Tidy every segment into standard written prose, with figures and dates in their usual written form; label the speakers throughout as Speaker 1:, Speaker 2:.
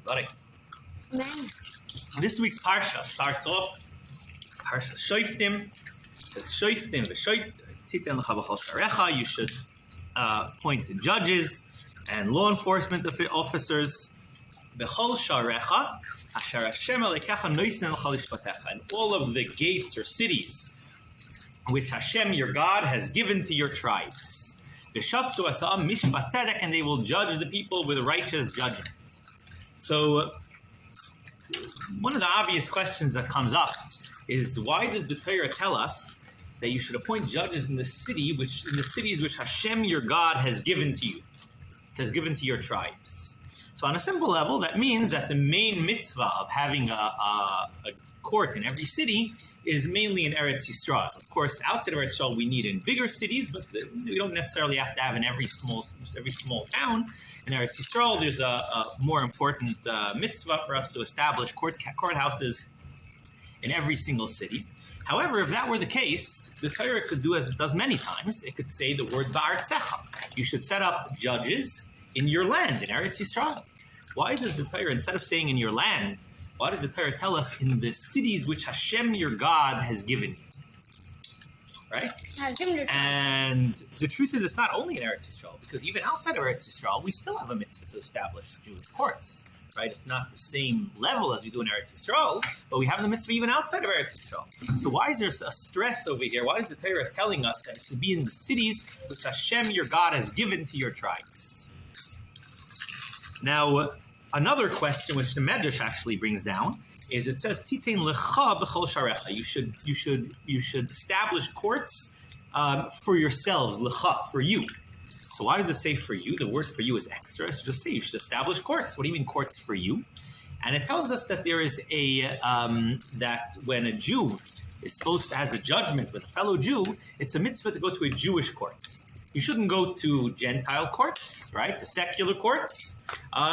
Speaker 1: everybody.
Speaker 2: Amen.
Speaker 1: This week's Parsha starts off, Parshas Shoftim. It says, Shoftim v'Titen lecha b'chol sharecha. You should appoint judges and law enforcement officers. B'chol sharecha, asher Hashem Elokecha noisen l'cha lishpatecha. And all of the gates or cities which Hashem, your God, has given to your tribes. V'shaftu asa'am mishpat tzedek, and they will judge the people with righteous judgment. So, one of the obvious questions that comes up is, why does the Torah tell us that you should appoint judges in the cities which Hashem, your God, has given to you, has given to your tribes? So on a simple level, that means that the main mitzvah of having a court in every city is mainly in Eretz Yisrael. Of course, outside of Eretz Yisrael, we need in bigger cities, but we don't necessarily have to have in every small town. In Eretz Yisrael, there's a more important mitzvah for us to establish courthouses in every single city. However, if that were the case, the Torah could do as it does many times. It could say the word ba'artzecha. You should set up judges in your land, in Eretz Yisrael. Why does the Torah, instead of saying in your land, why does the Torah tell us in the cities which Hashem, your God, has given you? Right? And the truth is, it's not only in Eretz Yisrael, because even outside of Eretz Yisrael, we still have a mitzvah to establish Jewish courts. Right? It's not the same level as we do in Eretz Yisrael, but we have the mitzvah even outside of Eretz Yisrael. So why is there a stress over here? Why is the Torah telling us that it should be in the cities which Hashem, your God, has given to your tribes? Now, another question which the Medrash actually brings down is, it says Titein lecha b'chol sharecha. You should establish courts for yourselves, lecha, for you. So why does it say for you? The word for you is extra. So just say you should establish courts. What do you mean courts for you? And it tells us that there is that when a Jew is supposed to has a judgment with a fellow Jew, it's a mitzvah to go to a Jewish court. You shouldn't go to Gentile courts, right? The secular courts.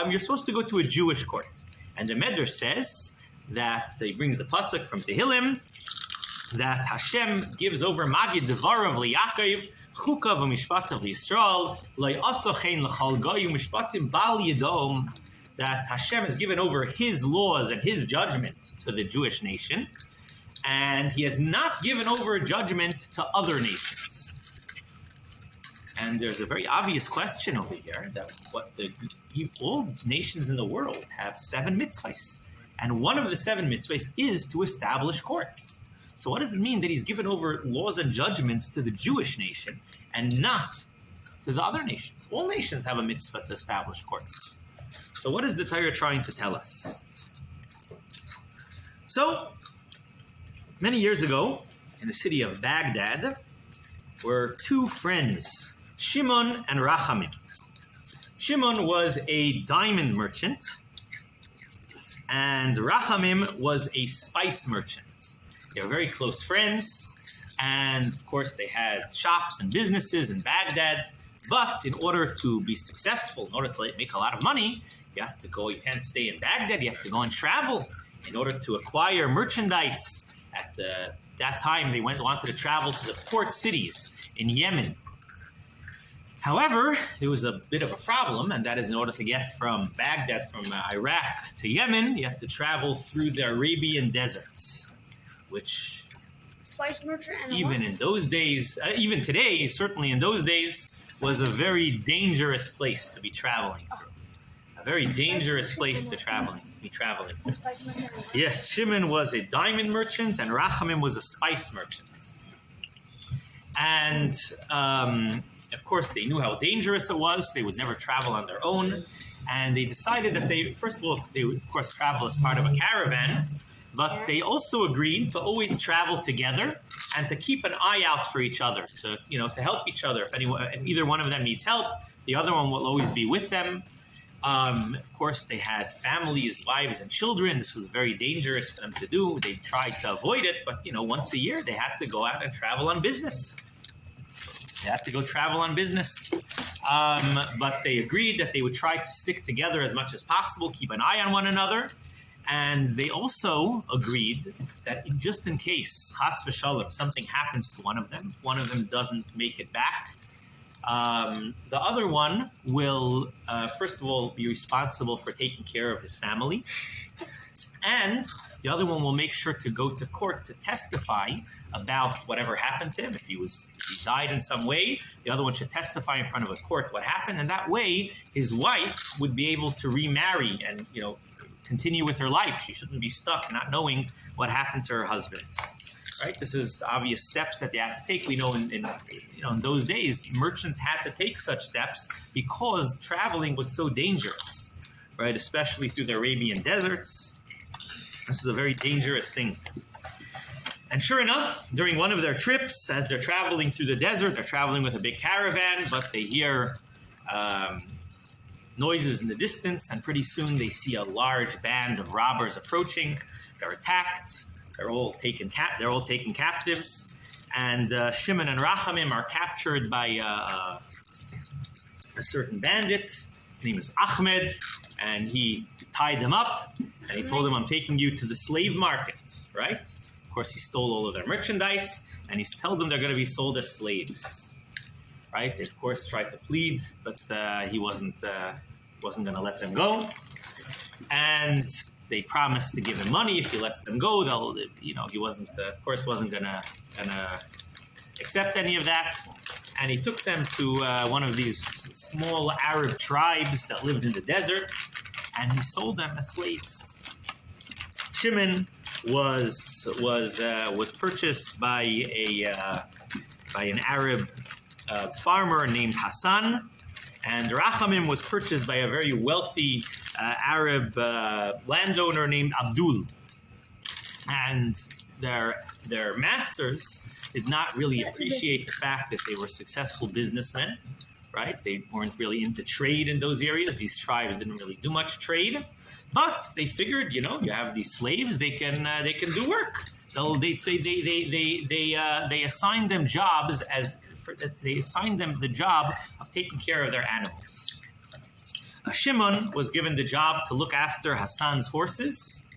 Speaker 1: You're supposed to go to a Jewish court. And the Medrash says that he brings the pasuk from Tehillim that Hashem gives over Magid Devarav liYaakov Chukav u'mishpatav Yisrael lo'asochein l'chal goy u'mishpatim bal yedom, that Hashem has given over His laws and His judgment to the Jewish nation, and He has not given over judgment to other nations. And there's a very obvious question over here that all nations in the world have 7 mitzvahs, and one of the 7 mitzvahs is to establish courts. So what does it mean that He's given over laws and judgments to the Jewish nation and not to the other nations? All nations have a mitzvah to establish courts. So what is the Torah trying to tell us? So, many years ago, in the city of Baghdad, were 2 friends, Shimon and Rachamim. Shimon was a diamond merchant, and Rachamim was a spice merchant. They were very close friends, and of course they had shops and businesses in Baghdad. But in order to be successful, in order to make a lot of money, you have to go, you can't stay in Baghdad, you have to go and travel. In order to acquire merchandise, at that time they wanted to travel to the port cities in Yemen. However, there was a bit of a problem, and that is, in order to get from Baghdad, from Iraq to Yemen, you have to travel through the Arabian deserts, which
Speaker 2: Spice merchant and
Speaker 1: even in those days, even today, certainly in those days, was a very dangerous place to be traveling through. A very dangerous place to be traveling.
Speaker 2: Spice merchant.
Speaker 1: Yes, Shimon was a diamond merchant and Rachamim was a spice merchant. And of course, they knew how dangerous it was. They would never travel on their own. And they decided that first of all, they would, of course, travel as part of a caravan. But they also agreed to always travel together and to keep an eye out for each other, to help each other. If either one of them needs help, the other one will always be with them. Of course, they had families, wives, and children. This was very dangerous for them to do. They tried to avoid it, but once a year they had to go out and travel on business. But they agreed that they would try to stick together as much as possible, keep an eye on one another. And they also agreed that just in case, chas v'shalom, something happens to one of them, if one of them doesn't make it back, The other one will, first of all, be responsible for taking care of his family. And the other one will make sure to go to court to testify about whatever happened to him. If he died in some way, the other one should testify in front of a court what happened. And that way, his wife would be able to remarry and, continue with her life. She shouldn't be stuck not knowing what happened to her husband. Right? This is obvious steps that they have to take. We know in those days, merchants had to take such steps because traveling was so dangerous, right? Especially through the Arabian deserts. This is a very dangerous thing. And sure enough, during one of their trips, as they're traveling through the desert, they're traveling with a big caravan, but they hear noises in the distance, and pretty soon they see a large band of robbers approaching. They're attacked. They're all taken captives, and Shimon and Rachamim are captured by a certain bandit. His name is Ahmed, and he tied them up, and he told them, "I'm taking you to the slave market." Right? Of course, he stole all of their merchandise, and he told them they're going to be sold as slaves. Right? They of course tried to plead, but he wasn't going to let them go, and they promised to give him money if he lets them go. He wasn't gonna accept any of that, and he took them to one of these small Arab tribes that lived in the desert, and he sold them as slaves. Shimon was purchased by an Arab farmer named Hassan, and Rachamim was purchased by a very wealthy Arab landowner named Abdul. And their masters did not really appreciate the fact that they were successful businessmen, right? They weren't really into trade in those areas. These tribes didn't really do much trade, but they figured, you have these slaves, they can do work. So they assigned them jobs they assigned them the job of taking care of their animals. Shimon was given the job to look after Hassan's horses,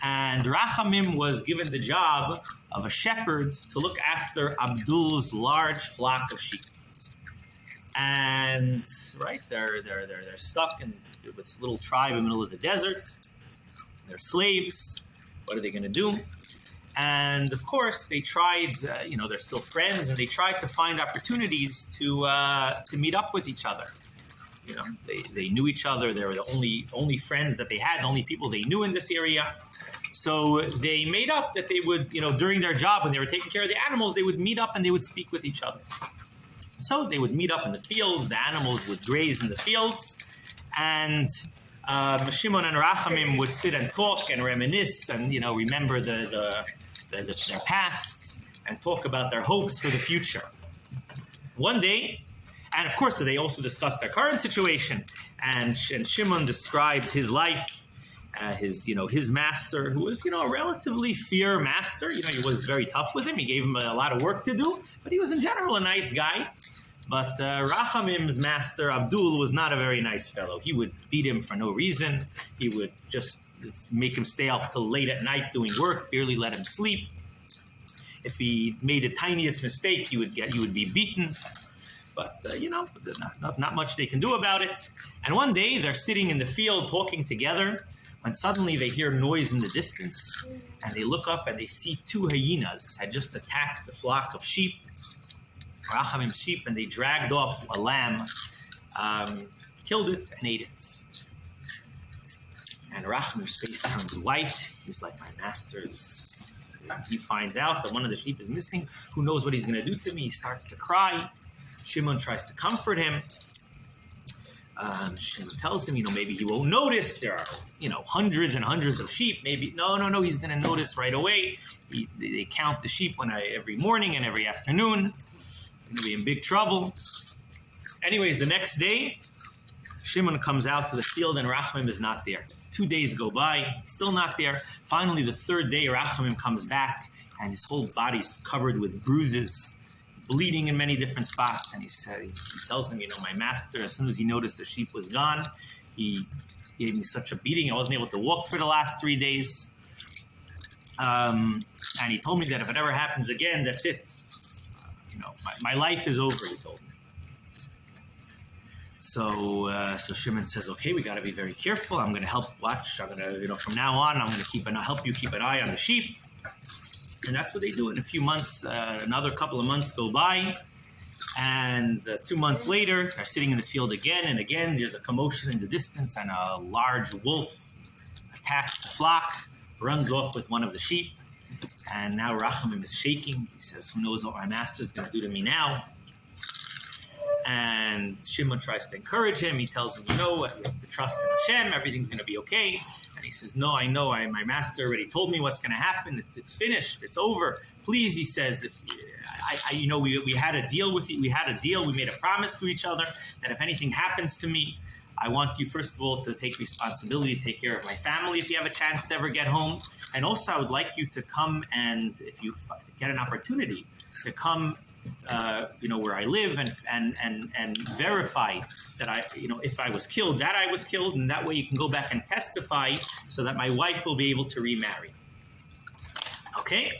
Speaker 1: and Rachamim was given the job of a shepherd to look after Abdul's large flock of sheep. And right, they're stuck in this little tribe in the middle of the desert. They're slaves. What are they going to do? And of course, they tried. They're still friends, and they tried to find opportunities to meet up with each other. They knew each other. They were the only friends that they had, the only people they knew in this area. So they made up that they would, during their job when they were taking care of the animals, they would meet up and they would speak with each other. So they would meet up in the fields. The animals would graze in the fields, and Shimon and Rachamim would sit and talk and reminisce and remember their past and talk about their hopes for the future. One day. And of course, they also discussed their current situation. And Shimon described his life, his master, who was, a relatively fair master. He was very tough with him. He gave him a lot of work to do, but he was in general a nice guy. But Rachamim's master, Abdul, was not a very nice fellow. He would beat him for no reason. He would just make him stay up till late at night doing work, barely let him sleep. If he made the tiniest mistake, he would be beaten. But, not much they can do about it. And one day, they're sitting in the field talking together, when suddenly they hear noise in the distance, and they look up and they see two hyenas had just attacked the flock of sheep, Rachamim's sheep, and they dragged off a lamb, killed it, and ate it. And Rachamim's face turns white. He's like, my master's... He finds out that one of the sheep is missing. Who knows what he's going to do to me? He starts to cry. Shimon tries to comfort him. Shimon tells him, maybe he won't notice. There are, hundreds and hundreds of sheep. Maybe, no, he's going to notice right away. They count the sheep every morning and every afternoon. He's going to be in big trouble. Anyways, the next day, Shimon comes out to the field and Rachamim is not there. 2 days go by, still not there. Finally, the third day, Rachamim comes back and his whole body's covered with bruises, bleeding in many different spots. And he tells him, my master, as soon as he noticed the sheep was gone, he gave me such a beating. I wasn't able to walk for the last 3 days. And he told me that if it ever happens again, that's it. My life is over, he told me. So Shimon says, okay, we got to be very careful. I'm going to help watch. I'm going to, from now on, I'm going to help you keep an eye on the sheep. And that's what they do. In a few months, another couple of months go by. And 2 months later, they're sitting in the field again. And again, there's a commotion in the distance. And a large wolf attacks the flock, runs off with one of the sheep. And now Rachamim is shaking. He says, who knows what my master is going to do to me now? And Shimon tries to encourage him. He tells him, you have to trust in Hashem. Everything's going to be okay. And he says, no, I know. My master already told me what's going to happen. It's finished. It's over. Please, he says, we had a deal with you. We had a deal. We made a promise to each other that if anything happens to me, I want you, first of all, to take responsibility, take care of my family if you have a chance to ever get home. And also, I would like you to come and, if you get an opportunity, to come where I live and verify that if I was killed, that I was killed, and that way you can go back and testify so that my wife will be able to remarry. Okay?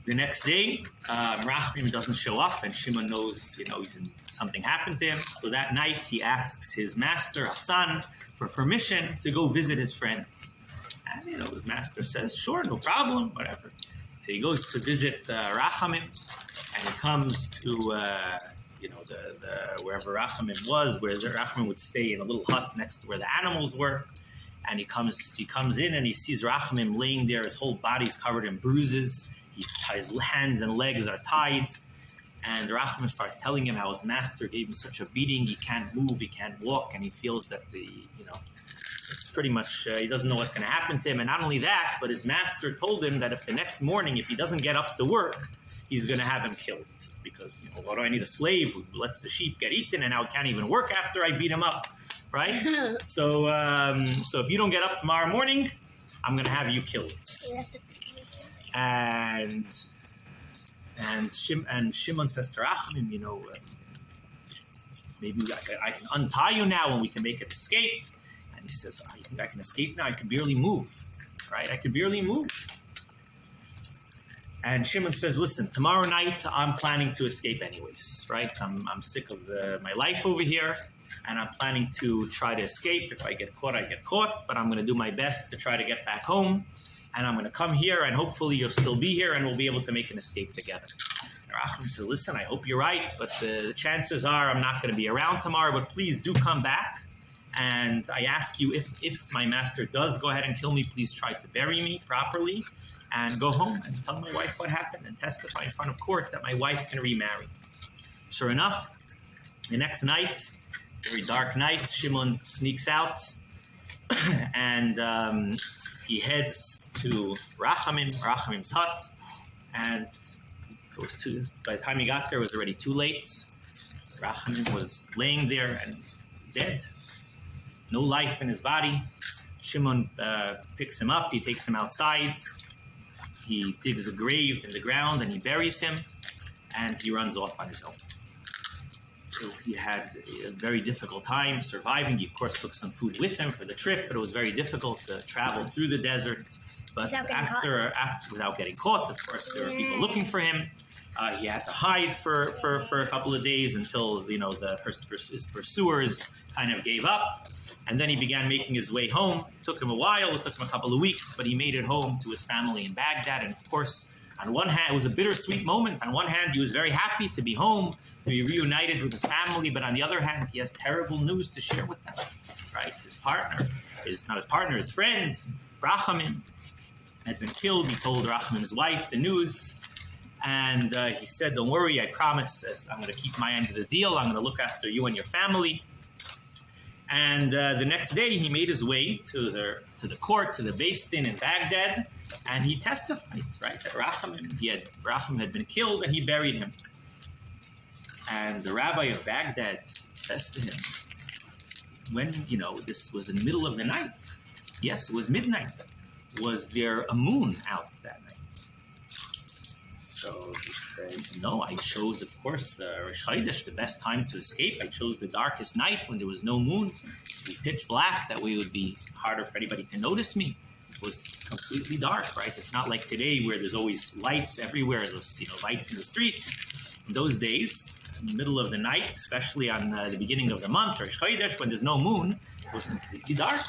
Speaker 1: The next day, Rachmim doesn't show up, and Shimon knows, something happened to him. So that night, he asks his master, Hassan, for permission to go visit his friends. And, his master says, sure, no problem, whatever. So he goes to visit Rachamim, and he comes to, wherever Rachamim was, where Rachamim would stay in a little hut next to where the animals were. And he comes in and he sees Rachamim laying there. His whole body's covered in bruises. His hands and legs are tied. And Rachamim starts telling him how his master gave him such a beating. He can't move, he can't walk, and he feels that it's pretty much, he doesn't know what's going to happen to him. And not only that, but his master told him that if the next morning, if he doesn't get up to work, he's going to have him killed. Because, why do I need a slave who lets the sheep get eaten and now can't even work after I beat him up, right? So if you don't get up tomorrow morning, I'm going to have you killed. And Shimon says to Rachamim, maybe I can untie you now and we can make an escape. And he says, you think I can escape now? I can barely move, right? I can barely move. And Shimon says, listen, tomorrow night I'm planning to escape anyways, right? I'm sick of my life over here, and I'm planning to try to escape. If I get caught, I get caught, but I'm going to do my best to try to get back home. And I'm going to come here, and hopefully you'll still be here, and we'll be able to make an escape together. And Rachamim said, listen, I hope you're right, but the chances are I'm not going to be around tomorrow, but please do come back. And I ask you, if my master does go ahead and kill me, please try to bury me properly and go home and tell my wife what happened and testify in front of court that my wife can remarry. Sure enough, the next night, very dark night, Shimon sneaks out and he heads to Rachamim's hut, and by the time he got there, it was already too late. Rachamim was laying there and dead. No life in his body. Shimon picks him up, he takes him outside, he digs a grave in the ground and he buries him, and he runs off on his own. So he had a very difficult time surviving. He, of course, took some food with him for the trip, but it was very difficult to travel through the desert. But after without getting caught, of course, there were people looking for him. He had to hide for a couple of days until his pursuers kind of gave up. And then he began making his way home. It took him a while. It took him a couple of weeks, but he made it home to his family in Baghdad. And of course, on one hand, it was a bittersweet moment. On one hand, he was very happy to be home, to be reunited with his family. But on the other hand, he has terrible news to share with them. Right? His friend, Rachamim, had been killed. He told Rachamim's wife the news. And he said, don't worry, I promise, I'm going to keep my end of the deal. I'm going to look after you and your family. And the next day, he made his way to the court, to the Beis Din in Baghdad, and he testified, right, that Rachamim had been killed, and he buried him. And the rabbi of Baghdad says to him, when, this was in the middle of the night. Yes, it was midnight. Was there a moon out that night? So he says, no, I chose, of course, the Rosh Chodesh, the best time to escape. I chose the darkest night when there was no moon. It would be pitch black. That way it would be harder for anybody to notice me. was completely dark, right? It's not like today where there's always lights everywhere. There's lights in the streets. In those days, in the middle of the night, especially on the beginning of the month or Chodesh, when there's no moon, it was completely dark.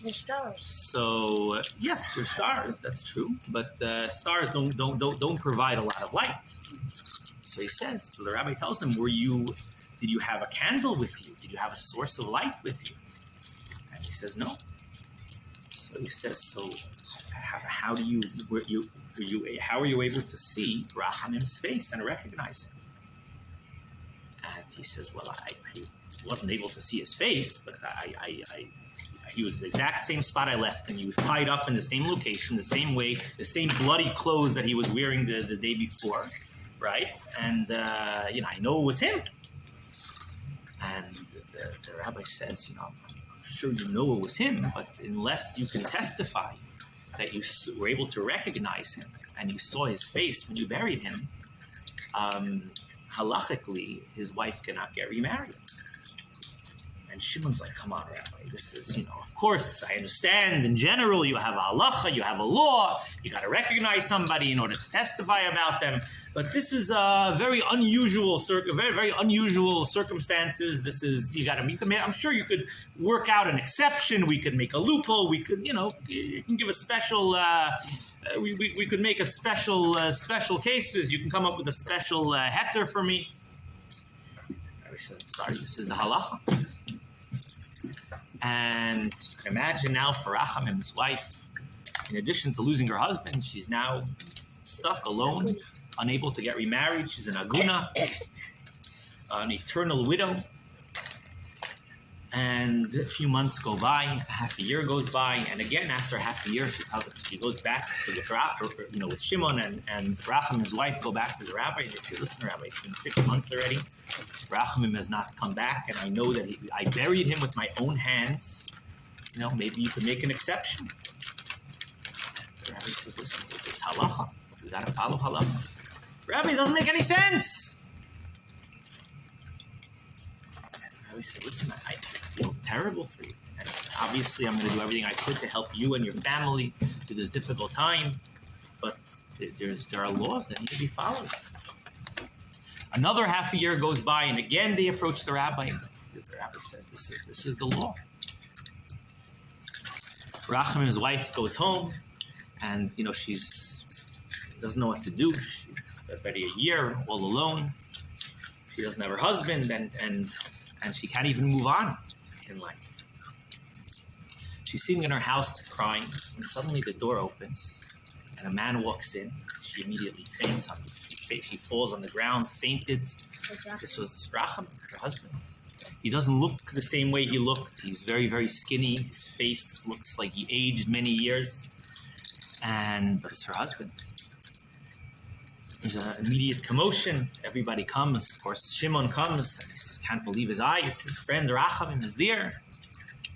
Speaker 2: The stars.
Speaker 1: So yes, there's stars. That's true, but stars don't provide a lot of light. So he says. So the rabbi tells him, Did you have a candle with you? Did you have a source of light with you? And he says, no. So he says, so how are you able to see Rachamim's face and recognize him? And he says, well, I wasn't able to see his face, but he was the exact same spot I left him. He was tied up in the same location, the same way, the same bloody clothes that he was wearing the day before, right? And I know it was him. And the rabbi says, I'm sure you know it was him, but unless you can testify that you were able to recognize him and you saw his face when you buried him, halachically, his wife cannot get remarried. And Shimon's like, come on, Rabbi, this is, of course, I understand in general you have a halacha, you have a law, you got to recognize somebody in order to testify about them. But this is very unusual, very, very unusual circumstances. This is, I'm sure you could work out an exception. We could make a loophole. We could, you can give a special, we could make a special cases. You can come up with a special heter for me. Rabbi says, I'm sorry, this is the halacha. And you can imagine now for Rachamim, his wife, in addition to losing her husband, she's now stuck alone, unable to get remarried. She's an aguna, an eternal widow. And a few months go by, half a year goes by, and again after half a year, she goes back to the with Shimon and Rachamim, his wife, go back to the rabbi and they say, "Listen, Rabbi, it's been 6 months already. Rachamim has not come back, and I know that I buried him with my own hands. Maybe you could make an exception." The rabbi says, "Listen, it's halacha. You got to follow halacha." Rabbi, it doesn't make any sense. The rabbi says, "Listen, I feel terrible for you. And obviously, I'm going to do everything I could to help you and your family through this difficult time. But there are laws that need to be followed." Another half a year goes by, and again they approach the rabbi. The rabbi says, "This is the law." Rachamim, his wife, goes home, and she doesn't know what to do. She's already a year all alone. She doesn't have her husband, and she can't even move on in life. She's sitting in her house crying, when suddenly the door opens, and a man walks in. She immediately faints on the feet. She falls on the ground, fainted. This was Racham, her husband. He doesn't look the same way he looked. He's very, very skinny. His face looks like he aged many years. But it's her husband. There's an immediate commotion. Everybody comes. Of course, Shimon comes. He can't believe his eyes. His friend Rachamim is there.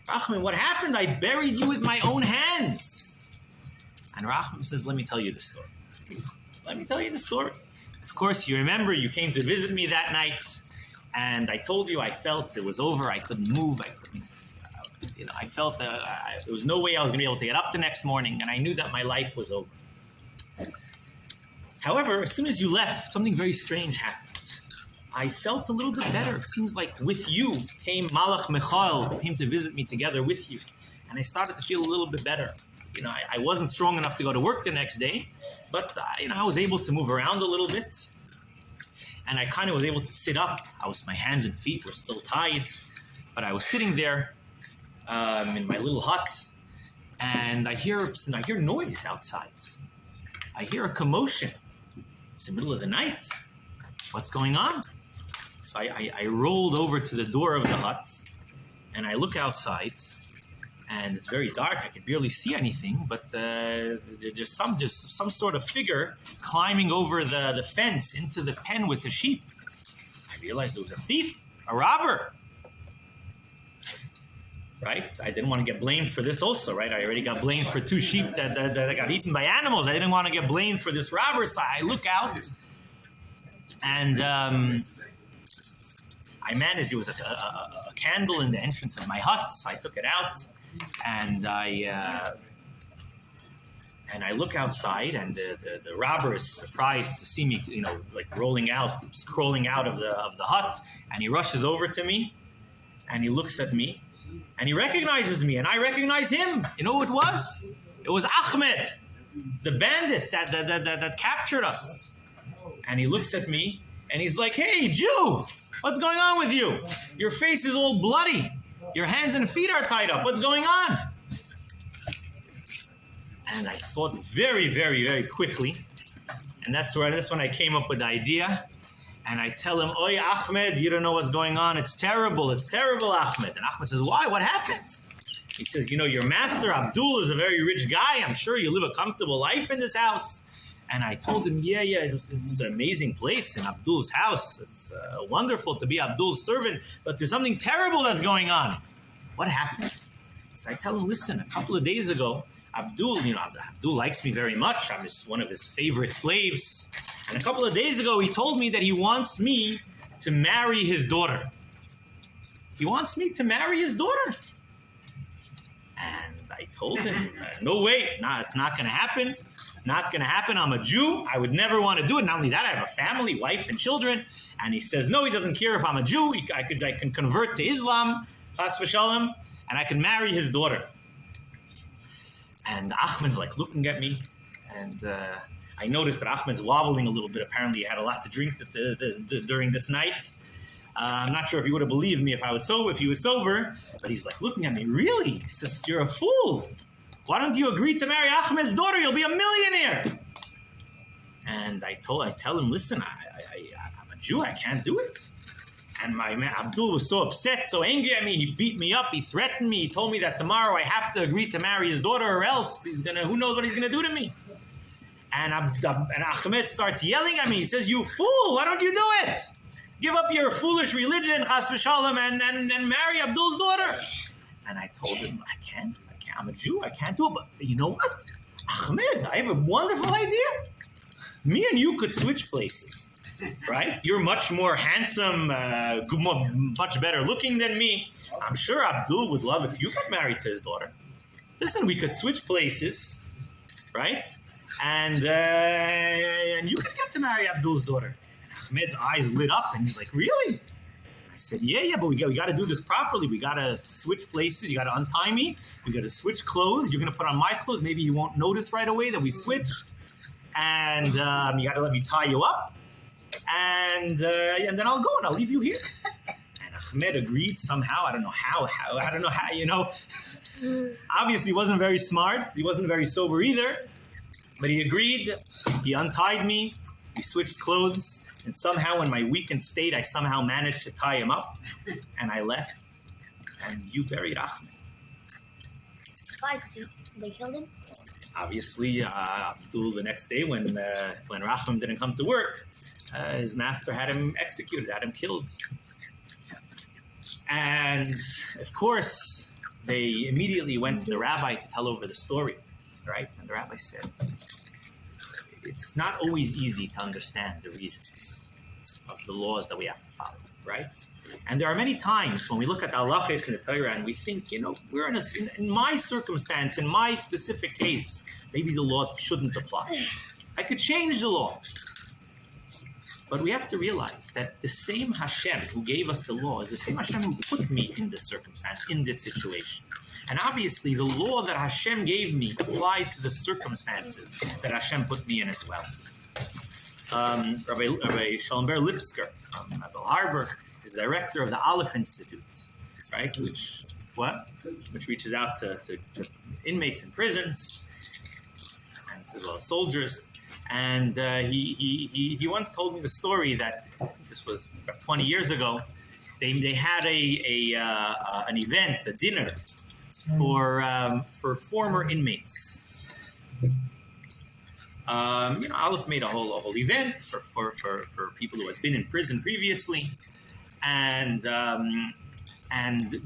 Speaker 1: Rachamim, what happened? I buried you with my own hands. And Rachamim says, let me tell you the story. Let me tell you the story. Of course, you remember you came to visit me that night, and I told you I felt it was over. I couldn't move. I couldn't, I felt that there was no way I was going to be able to get up the next morning, and I knew that my life was over. However, as soon as you left, something very strange happened. I felt a little bit better. It seems like with you came Malach Michael, came to visit me together with you, and I started to feel a little bit better. I wasn't strong enough to go to work the next day, but, I was able to move around a little bit. And I kind of was able to sit up. My hands and feet were still tied, but I was sitting there in my little hut, and I hear noise outside. I hear a commotion. It's the middle of the night. What's going on? So I rolled over to the door of the hut, and I look outside. And it's very dark. I could barely see anything, but there's some sort of figure climbing over the fence into the pen with the sheep. I realized it was a thief, a robber. Right? I didn't want to get blamed for this also, right? I already got blamed for 2 sheep that got eaten by animals. I didn't want to get blamed for this robber, so I look out, and I managed. It was a candle in the entrance of my hut, so I took it out. And I And I look outside, and the robber is surprised to see me, like crawling out of the hut, and he rushes over to me, and he looks at me, and he recognizes me, and I recognize him. You know who it was? It was Ahmed, the bandit that captured us. And he looks at me, and he's like, "Hey, Jew, what's going on with you? Your face is all bloody. Your hands and feet are tied up. What's going on?" And I thought very, very, very quickly, and that's when I came up with the idea. And I tell him, "Oy, Ahmed, you don't know what's going on. It's terrible, Ahmed." And Ahmed says, "Why? What happened?" He says, "Your master, Abdul, is a very rich guy. I'm sure you live a comfortable life in this house." And I told him, yeah, it's an amazing place in Abdul's house. It's wonderful to be Abdul's servant, but there's something terrible that's going on. What happened? So I tell him, "Listen, a couple of days ago, Abdul likes me very much. I'm one of his favorite slaves. And a couple of days ago, he told me that he wants me to marry his daughter. He wants me to marry his daughter." And I told him, "No way, it's not going to happen. Not going to happen. I'm a Jew. I would never want to do it. Not only that, I have a family, wife, and children." And he says, "No, he doesn't care if I'm a Jew. I can convert to Islam, chas v'shalom, and I can marry his daughter." And Ahmed's like looking at me, and I noticed that Ahmed's wobbling a little bit. Apparently, he had a lot to drink during this night. I'm not sure if he would have believed me if he was sober, but he's like looking at me. "Really?" He says, "You're a fool. Why don't you agree to marry Ahmed's daughter? You'll be a millionaire." And I tell him, "Listen, I'm a Jew. I can't do it." And my man Abdul was so upset, so angry at me. He beat me up. He threatened me. He told me that tomorrow I have to agree to marry his daughter, or else who knows what he's gonna do to me. And Ahmed starts yelling at me. He says, "You fool! Why don't you do it? Give up your foolish religion, chas v'shalom, and marry Abdul's daughter." And I told him, I can't. I'm a Jew. I can't do it. But you know what, Ahmed? I have a wonderful idea. Me and you could switch places, right? You're much more handsome, much better looking than me. I'm sure Abdul would love if you got married to his daughter. Listen, we could switch places, right? And you could get to marry Abdul's daughter." And Ahmed's eyes lit up, and he's like, "Really?" I said, yeah, but we got to do this properly. We got to switch places. You got to untie me. We got to switch clothes. You're going to put on my clothes. Maybe you won't notice right away that we switched. And you got to let me tie you up. And then I'll go and I'll leave you here. And Ahmed agreed somehow. I don't know how. Obviously, he wasn't very smart. He wasn't very sober either. But he agreed. He untied me. We switched clothes. And somehow, in my weakened state, I somehow managed to tie him up, and I left. And you buried Ahmed.
Speaker 2: Why? Because they killed him?
Speaker 1: Obviously, Abdul, the next day, when Racham didn't come to work, his master had him executed, had him killed. And, of course, they immediately went to the rabbi to tell over the story, right? And the rabbi said, "It's not always easy to understand the reasons of the laws that we have to follow, right? And there are many times when we look at the halachos in the Torah and we think, we're in my circumstance, in my specific case, maybe the law shouldn't apply. I could change the law." But we have to realize that the same Hashem who gave us the law is the same Hashem who put me in this circumstance, in this situation. And obviously, the law that Hashem gave me applied to the circumstances that Hashem put me in as well. Rabbi Shalom-Ber Lipsker from Bell Harbor is the director of the Aleph Institute, right? Which reaches out to inmates in prisons and as well as soldiers. And he once told me the story that this was about 20 years ago. They had an event, a dinner for former inmates. Aleph made a whole event for people who had been in prison previously, and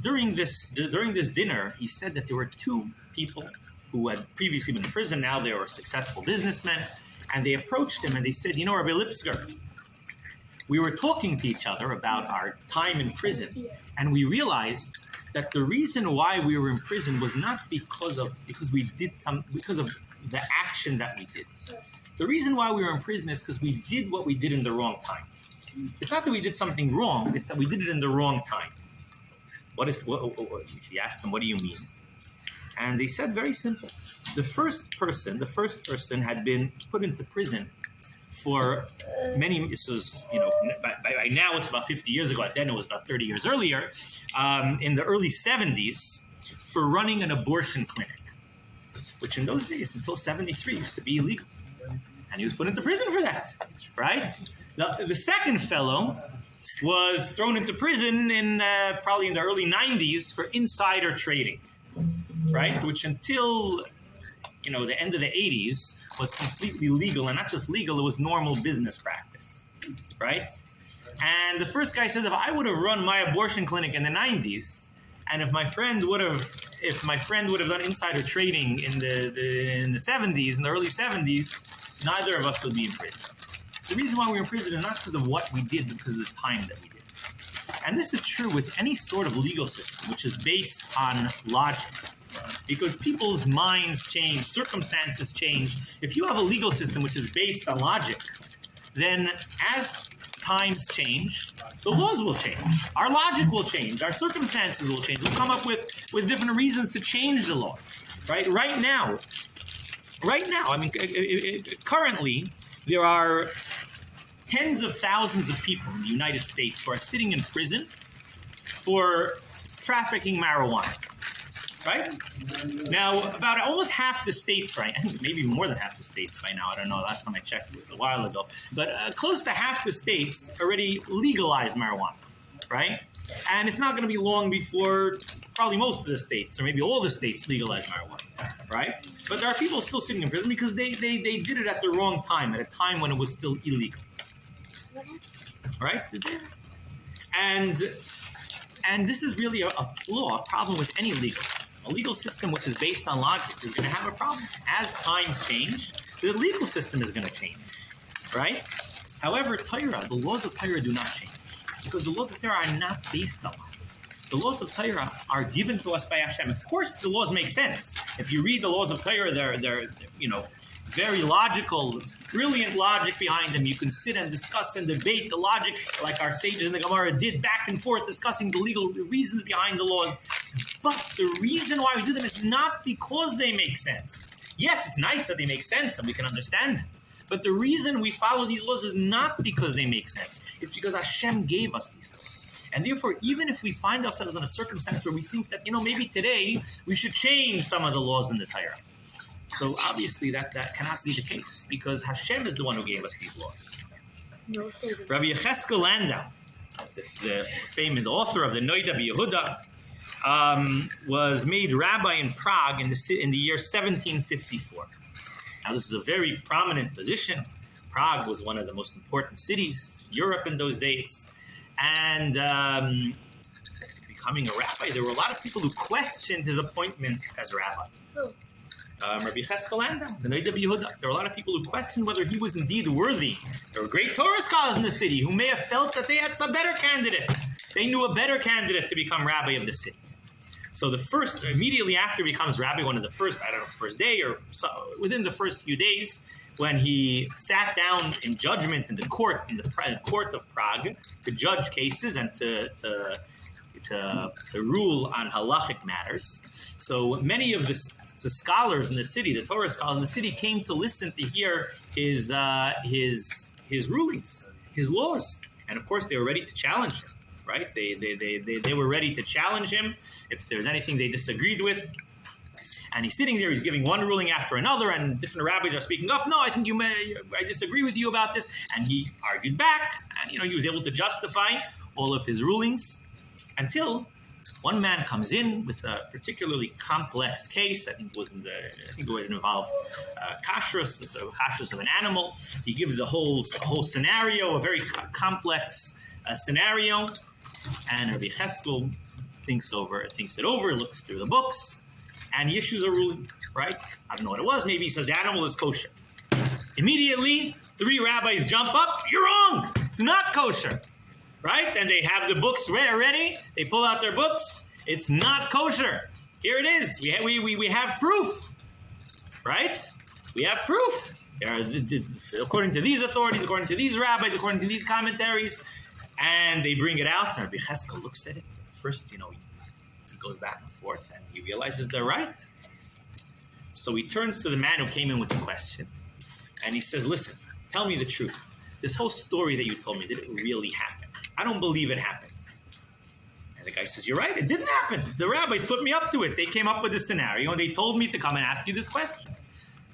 Speaker 1: during this dinner, he said that there were two people who had previously been in prison. Now they were successful businessmen, and they approached him and they said, "Rabbi Lipsker, we were talking to each other about our time in prison, and we realized that the reason why we were in prison was not because of the action that we did. The reason why we were in prison is because we did what we did in the wrong time. It's not that we did something wrong; it's that we did it in the wrong time. If you asked them, what do you mean? And they said very simple. The first person had been put into prison for many. This is, by now it's about 50 years ago. Then it was about 30 years earlier, in the early 70s, for running an abortion clinic, which in those days, until 73, used to be illegal. And he was put into prison for that, right? The second fellow was thrown into prison probably in the early 90s for insider trading, right? Which until the end of the 80s was completely legal, and not just legal, it was normal business practice, right? And the first guy says, if I would have run my abortion clinic in the 90s, and if my friend would have done insider trading in the 70s, in the early 70s, neither of us would be in prison. The reason why we're in prison is not because of what we did, but because of the time that we did. And this is true with any sort of legal system, which is based on logic. Because people's minds change, circumstances change. If you have a legal system which is based on logic, then as times change, the laws will change. Our logic will change. Our circumstances will change. We'll come up with different reasons to change the laws. Right now, currently, there are tens of thousands of people in the United States who are sitting in prison for trafficking marijuana. Right? Now, about almost half the states, right? I think maybe more than half the states by now. I don't know. Last time I checked, it was a while ago. But close to half the states already legalized marijuana, right? And it's not going to be long before probably most of the states, or maybe all the states, legalize marijuana, right? But there are people still sitting in prison because they did it at the wrong time, at a time when it was still illegal, right? And this is really a flaw, a problem with any legal system. A legal system which is based on logic is going to have a problem. As times change, the legal system is going to change, right? However, Torah, the laws of Torah do not change, because the laws of Torah are not based on logic. The laws of Torah are given to us by Hashem. Of course, the laws make sense. If you read the laws of Torah, they're very logical, brilliant logic behind them. You can sit and discuss and debate the logic like our sages in the Gemara did, back and forth, discussing the legal reasons behind the laws. But the reason why we do them is not because they make sense. Yes, it's nice that they make sense and we can understand them. But the reason we follow these laws is not because they make sense. It's because Hashem gave us these laws. And therefore, even if we find ourselves in a circumstance where we think that, maybe today we should change some of the laws in the Torah. So obviously that cannot be the case, because Hashem is the one who gave us these laws. Rabbi Yecheskel Landau, the famous author of the Noida B'Yehuda, was made rabbi in Prague in the year 1754. Now this is a very prominent position. Prague was one of the most important cities in Europe in those days. And becoming a rabbi, there were a lot of people who questioned his appointment as rabbi. Rabbi Yecheskel Landau, the Noida B'Yehuda. There were a lot of people who questioned whether he was indeed worthy. There were great Torah scholars in the city who may have felt that they had some better candidate. They knew a better candidate to become rabbi of the city. So immediately after he becomes rabbi, one of the first day or so, within the first few days, when he sat down in judgment in the court of Prague to judge cases and to rule on halachic matters. So many of the scholars in the city, the Torah scholars in the city, came to listen to hear his rulings, his laws, and of course they were ready to challenge him. Right? They were ready to challenge him if there's anything they disagreed with. And he's sitting there, he's giving one ruling after another, and different rabbis are speaking up. No, I disagree with you about this. And he argued back, and he was able to justify all of his rulings until one man comes in with a particularly complex case. I think it would involve kashrus of an animal. He gives a whole scenario, a very complex scenario, and Rabbi Yecheskel thinks it over, looks through the books, and he issues a ruling. Right? I don't know what it was. Maybe he says the animal is kosher. Immediately, 3 rabbis jump up, you're wrong. It's not kosher. Right? And they have the books ready. They pull out their books. It's not kosher. Here it is. We have proof. Right? We have proof. According to these authorities, according to these rabbis, according to these commentaries. And they bring it out. And Rabbi Cheskel looks at it. First, he goes back and forth. And he realizes they're right. So he turns to the man who came in with the question. And he says, listen, tell me the truth. This whole story that you told me, did it really happen? I don't believe it happened. And the guy says, you're right, it didn't happen. The rabbis put me up to it. They came up with this scenario, and they told me to come and ask you this question.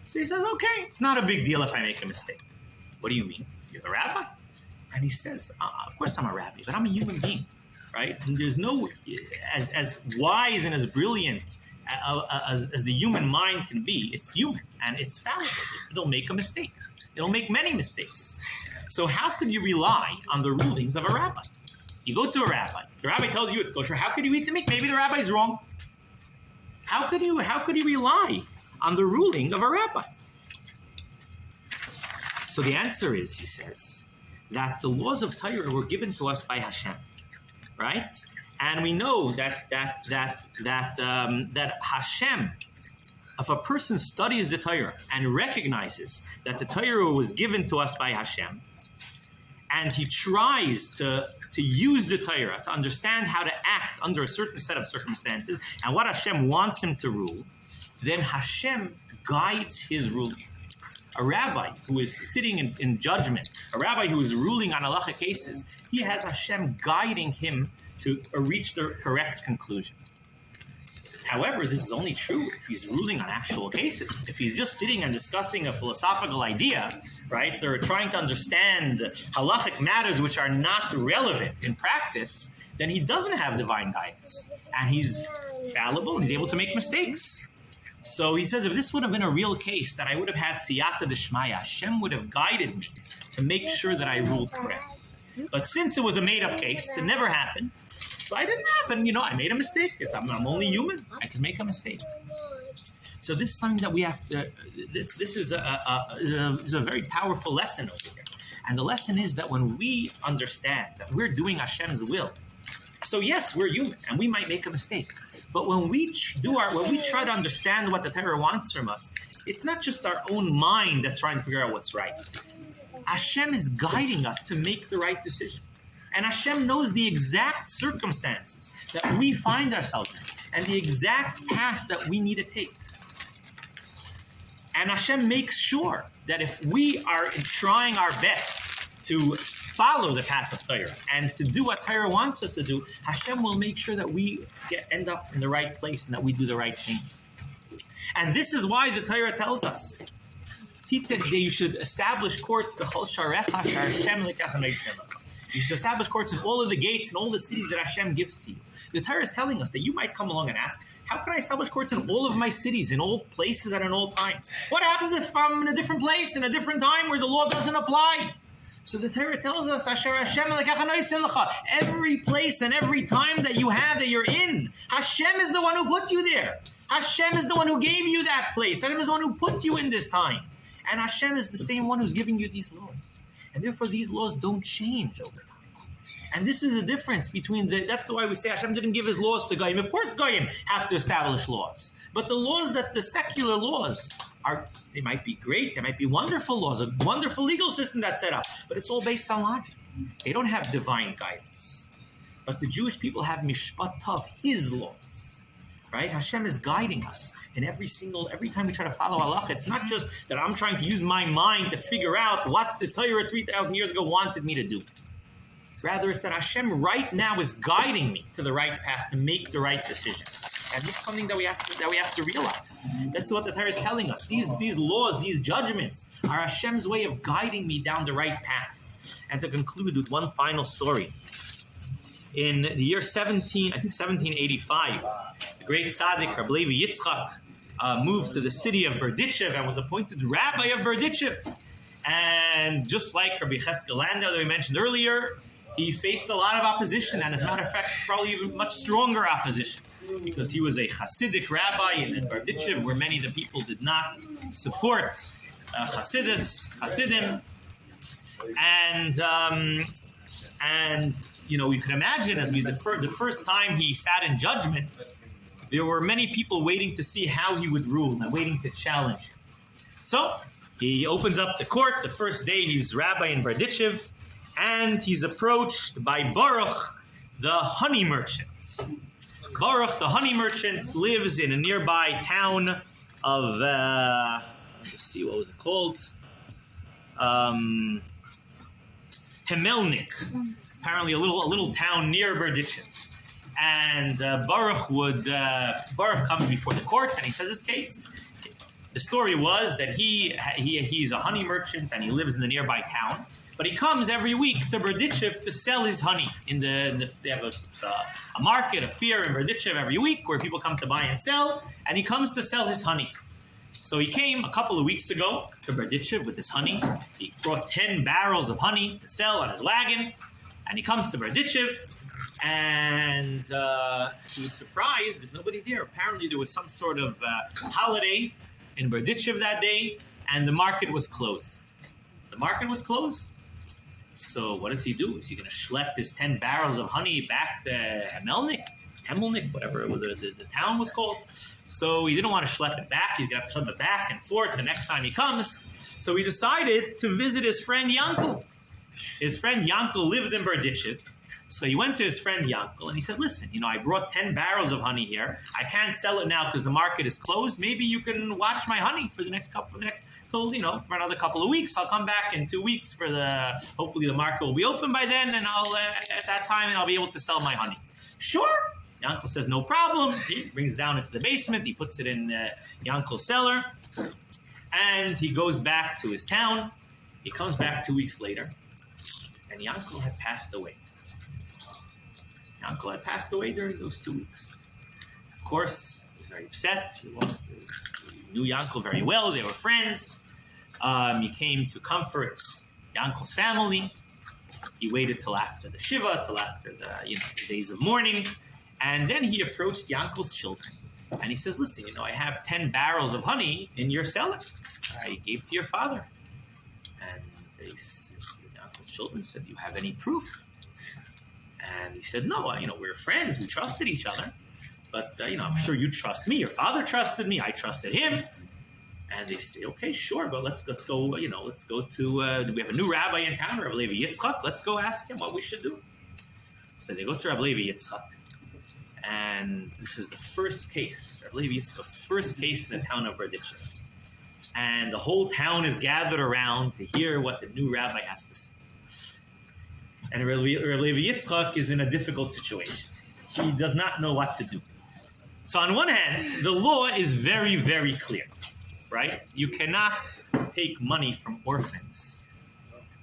Speaker 1: So he says, okay, it's not a big deal if I make a mistake. What do you mean? You're the rabbi? And he says, of course I'm a rabbi, but I'm a human being, right? And there's no, as wise and as brilliant as the human mind can be, it's human, and it's fallible. It'll make a mistake. It'll make many mistakes. So how could you rely on the rulings of a rabbi? You go to a rabbi. The rabbi tells you it's kosher. How could you eat the meat? Maybe the rabbi's wrong. How could you rely on the ruling of a rabbi? So the answer is, he says, that the laws of Torah were given to us by Hashem, right? And we know that Hashem, if a person studies the Torah and recognizes that the Torah was given to us by Hashem, and he tries to use the Torah to understand how to act under a certain set of circumstances and what Hashem wants him to rule, then Hashem guides his ruling. A rabbi who is sitting in judgment, a rabbi who is ruling on halacha cases, he has Hashem guiding him to reach the correct conclusion. However, this is only true if he's ruling on actual cases. If he's just sitting and discussing a philosophical idea, right, or trying to understand halachic matters which are not relevant in practice, then he doesn't have divine guidance. And he's fallible and he's able to make mistakes. So he says, if this would have been a real case, that I would have had siyata d'shmaya, Hashem would have guided me to make sure that I ruled correct. But since it was a made-up case, it never happened. So I didn't happen, I made a mistake. I'm only human. I can make a mistake. So this is something that we have to, this is a very powerful lesson over here. And the lesson is that when we understand that we're doing Hashem's will, so yes, we're human and we might make a mistake. But when we try to understand what the Torah wants from us, it's not just our own mind that's trying to figure out what's right. Hashem is guiding us to make the right decision. And Hashem knows the exact circumstances that we find ourselves in and the exact path that we need to take. And Hashem makes sure that if we are trying our best to follow the path of Torah and to do what Torah wants us to do, Hashem will make sure that we end up in the right place and that we do the right thing. And this is why the Torah tells us that you should establish courts. You should establish courts in all of the gates and all the cities that Hashem gives to you. The Torah is telling us that you might come along and ask, how can I establish courts in all of my cities, in all places and in all times? What happens if I'm in a different place, in a different time where the law doesn't apply? So the Torah tells us, every place and every time that you have, that you're in, Hashem is the one who put you there. Hashem is the one who gave you that place. Hashem is the one who put you in this time. And Hashem is the same one who's giving you these laws. And therefore, these laws don't change over time. And this is the difference between that's why we say Hashem didn't give his laws to Goyim. Of course, Goyim have to establish laws. But the laws the secular laws they might be great, they might be wonderful laws, a wonderful legal system that's set up, but it's all based on logic. They don't have divine guidance. But the Jewish people have Mishpat Tov, his laws. Right? Hashem is guiding us. And every time we try to follow halacha, it's not just that I'm trying to use my mind to figure out what the Torah 3,000 years ago wanted me to do. Rather, it's that Hashem right now is guiding me to the right path to make the right decision. And this is something that we have to realize. This is what the Torah is telling us. These laws, these judgments are Hashem's way of guiding me down the right path. And to conclude with one final story. In the year 1785, the great tzaddik, Rabbi Levi Yitzchak, moved to the city of Berdichev and was appointed rabbi of Berdichev. And just like Rabbi Cheskel Landau that we mentioned earlier, he faced a lot of opposition, and as a matter of fact, probably even much stronger opposition, because he was a Hasidic rabbi in Berdichev, where many of the people did not support Hasidim, And you can imagine as the first time he sat in judgment, there were many people waiting to see how he would rule and waiting to challenge him. So he opens up the court. The first day he's rabbi in Berdichev, and he's approached by Baruch, the honey merchant. Baruch, the honey merchant, lives in a nearby town of, let's see, what was it called? Hemelnik. Apparently a little town near Berdichev. And Baruch comes before the court and he says his case. The story was that he's a honey merchant and he lives in the nearby town, but he comes every week to Berdichev to sell his honey. They have a market, a fair in Berdichev every week where people come to buy and sell, and he comes to sell his honey. So he came a couple of weeks ago to Berdichev with his honey. He brought 10 barrels of honey to sell on his wagon, and he comes to Berdichev, and he was surprised. There's nobody there. Apparently there was some sort of holiday in Berdichev that day, and the market was closed. The market was closed. So what does he do? Is he going to schlep his 10 barrels of honey back to Hemelnik, whatever the town was called? So he didn't want to schlep it back. He's got to schlep it back and forth the next time he comes. So he decided to visit his friend Yankel. His friend Yankel lived in Berdichev. So he went to his friend Yankel and he said, listen, I brought 10 barrels of honey here. I can't sell it now because the market is closed. Maybe you can watch my honey for for another couple of weeks. I'll come back in 2 weeks hopefully the market will be open by then, and at that time I'll be able to sell my honey. Sure. Yankel says, no problem. He brings it down into the basement. He puts it in Yankel's cellar, and he goes back to his town. He comes back 2 weeks later, and Yankel had passed away. Yankel had passed away during those 2 weeks. Of course, he was very upset. He knew Yankel very well. They were friends. He came to comfort Yankel's family. He waited till after the Shiva, till after the days of mourning. And then he approached Yankel's children. And he says, listen, I have 10 barrels of honey in your cellar. I gave to your father. And Yankel's children said, do you have any proof? And he said, no, we're friends. We trusted each other. But, I'm sure you trust me. Your father trusted me. I trusted him. And they say, okay, sure, but let's go, let's go to, we have a new rabbi in town, Rabbi Levi Yitzchak. Let's go ask him what we should do. So they go to Rabbi Levi Yitzchak. And this is the first case, Rabbi Levi Yitzchak's first case in the town of Berdichev. And the whole town is gathered around to hear what the new rabbi has to say. And Rabbi Levi Yitzchak is in a difficult situation. He does not know what to do. So on one hand, the law is very, very clear, right? You cannot take money from orphans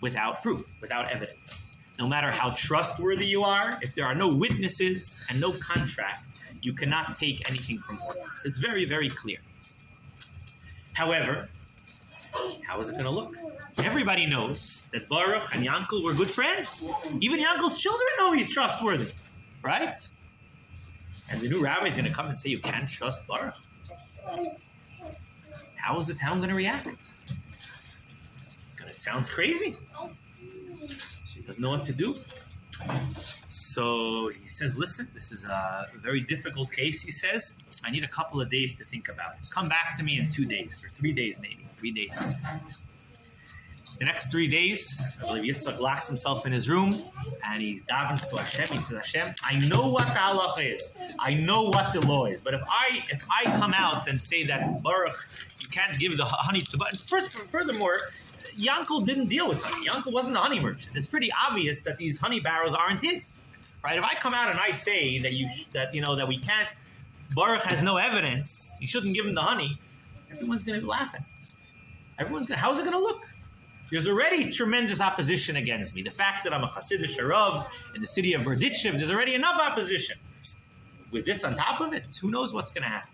Speaker 1: without proof, without evidence. No matter how trustworthy you are, if there are no witnesses and no contract, you cannot take anything from orphans. It's very, very clear. However, how is it going to look? Everybody knows that Baruch and Yankel were good friends. Even Yankel's children know he's trustworthy, right? And the new rabbi is going to come and say, you can't trust Baruch. How is the town going to react? It sounds crazy. So he doesn't know what to do. So he says, listen, this is a very difficult case, he says. I need a couple of days to think about it. Come back to me in 2 days, or 3 days maybe. 3 days. The next 3 days, I believe Yitzchak locks himself in his room and he davens to Hashem. He says, Hashem, I know what the halacha is. I know what the law is. But if I come out and say that Baruch, you can't give the honey to... But furthermore, Yankel didn't deal with honey. Yankel wasn't a honey merchant. It's pretty obvious that these honey barrels aren't his. Right? If I come out and I say that we can't... Baruch has no evidence, you shouldn't give him the honey, everyone's going to be laughing. How's it going to look? There's already tremendous opposition against me. The fact that I'm a Hasidic Rav in the city of Berdichev, there's already enough opposition. With this on top of it, who knows what's going to happen?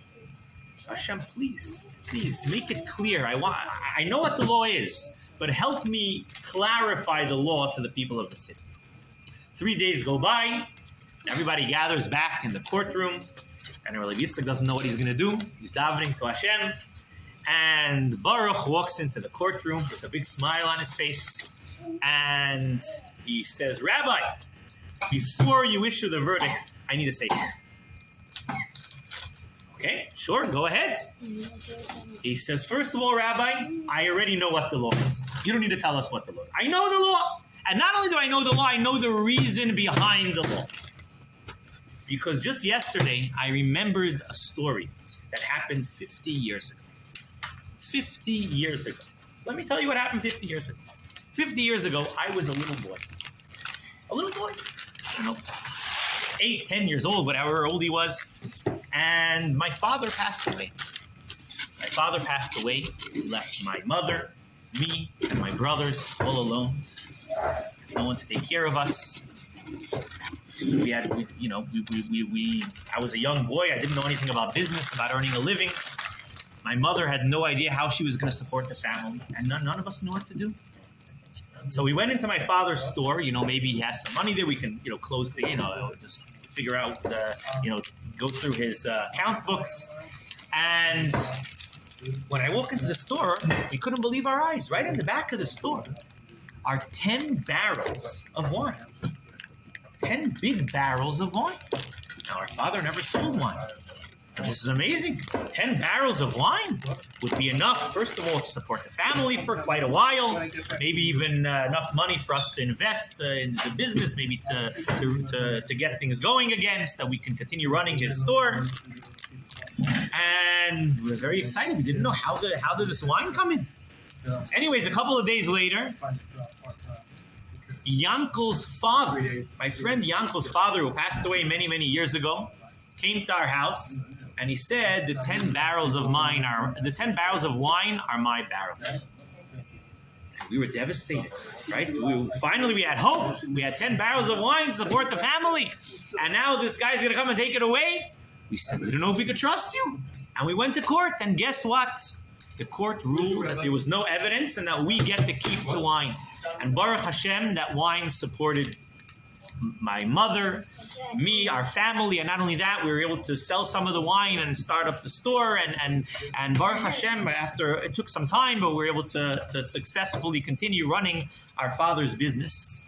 Speaker 1: So Hashem, please make it clear. I know what the law is, but help me clarify the law to the people of the city. 3 days go by, everybody gathers back in the courtroom, and Rabbi Yitzchak doesn't know what he's going to do. He's davening to Hashem. And Baruch walks into the courtroom with a big smile on his face. and he says, Rabbi, before you issue the verdict, I need to say something. Okay, sure, go ahead. He says, first of all, Rabbi, I already know what the law is. You don't need to tell us what the law is. I know the law. And not only do I know the law, I know the reason behind the law. Because just yesterday, I remembered a story that happened 50 years ago. 50 years ago. Let me tell you what happened 50 years ago. 50 years ago, I was a little boy. A little boy. I don't know, 8, 10 years old, whatever old he was. And my father passed away. My father passed away. He left my mother, me, and my brothers all alone. No one to take care of us. I was a young boy. I didn't know anything about business, about earning a living. My mother had no idea how she was going to support the family, and none of us knew what to do. So we went into my father's store. Maybe he has some money there. We can, close the, just figure out, go through his account books. And when I walk into the store, we couldn't believe our eyes. Right in the back of the store are 10 barrels of wine. 10 big barrels of wine. Now, our father never sold wine. And this is amazing. 10 barrels of wine would be enough, first of all, to support the family for quite a while, maybe even enough money for us to invest in the business, maybe to get things going again so that we can continue running his store. And we're very excited. We didn't know how did this wine come in. Anyways, a couple of days later, Yankel's father, my friend Yankel's father, who passed away many, many years ago, came to our house and he said, the 10 barrels of wine are my barrels. And we were devastated, right? Finally, we had hope. We had 10 barrels of wine to support the family. And now this guy's going to come and take it away? We said, we don't know if we could trust you. And we went to court, and guess what? The court ruled that there was no evidence and that we get to keep the wine. And Baruch Hashem, that wine supported my mother, me, our family, and not only that, we were able to sell some of the wine and start up the store. And Baruch Hashem, after it took some time, but we were able to successfully continue running our father's business.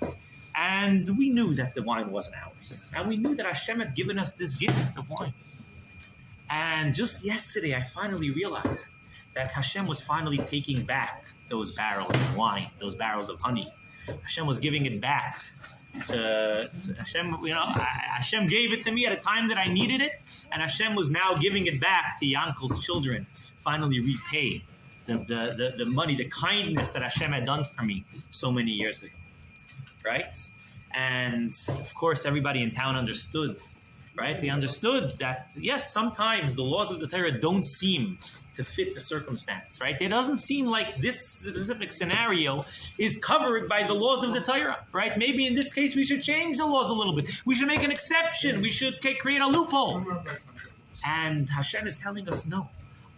Speaker 1: And we knew that the wine wasn't ours. And we knew that Hashem had given us this gift of wine. And just yesterday, I finally realized that Hashem was finally taking back those barrels of wine, those barrels of honey. Hashem was giving it back to Hashem. Hashem gave it to me at a time that I needed it, and Hashem was now giving it back to Yankel's children. Finally repay the money, the kindness that Hashem had done for me so many years ago, right? And of course, everybody in town understood. Right? They understood that, yes, sometimes the laws of the Torah don't seem to fit the circumstance, right? It doesn't seem like this specific scenario is covered by the laws of the Torah, right? Maybe in this case we should change the laws a little bit. We should make an exception. We should create a loophole. And Hashem is telling us, no.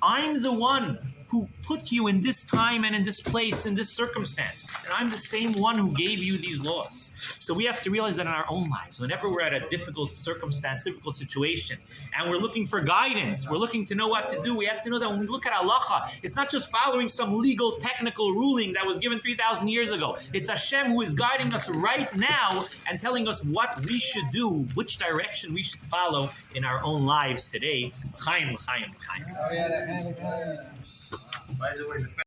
Speaker 1: I'm the one who put you in this time and in this place, in this circumstance. And I'm the same one who gave you these laws. So we have to realize that in our own lives, whenever we're at a difficult circumstance, difficult situation, and we're looking for guidance, we're looking to know what to do, we have to know that when we look at halacha, it's not just following some legal, technical ruling that was given 3,000 years ago. It's Hashem who is guiding us right now and telling us what we should do, which direction we should follow in our own lives today. L'chaim, l'chaim, l'chaim.
Speaker 3: By the way,